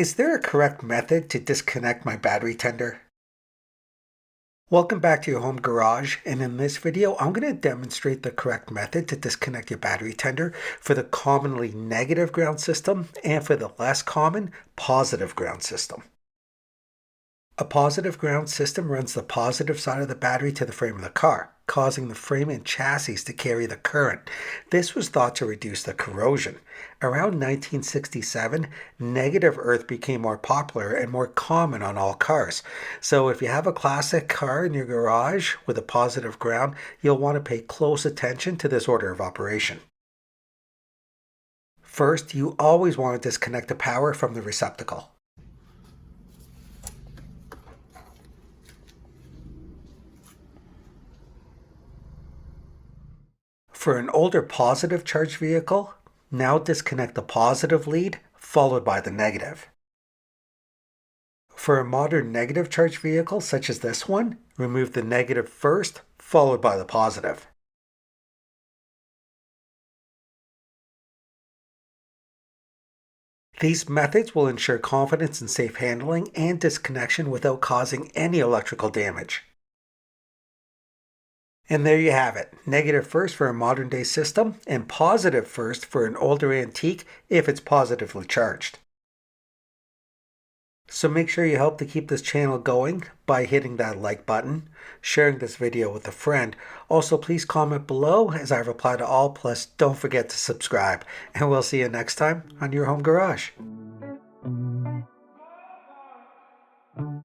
Is there a correct method to disconnect my battery tender? Welcome back to your home garage, and in this video I'm going to demonstrate the correct method to disconnect your battery tender for the commonly negative ground system and for the less common positive ground system. A positive ground system runs the positive side of the battery to the frame of the car, causing the frame and chassis to carry the current. This was thought to reduce the corrosion. Around 1967, negative earth became more popular and more common on all cars. So if you have a classic car in your garage with a positive ground, you'll want to pay close attention to this order of operation. First, you always want to disconnect the power from the receptacle. For an older positive charged vehicle, now disconnect the positive lead followed by the negative. For a modern negative charged vehicle such as this one, remove the negative first followed by the positive. These methods will ensure confidence and safe handling and disconnection without causing any electrical damage. And there you have it, negative first for a modern day system and positive first for an older antique if it's positively charged. So make sure you help to keep this channel going by hitting that like button, sharing this video with a friend. Also, please comment below as I reply to all, plus don't forget to subscribe. And we'll see you next time on your home garage.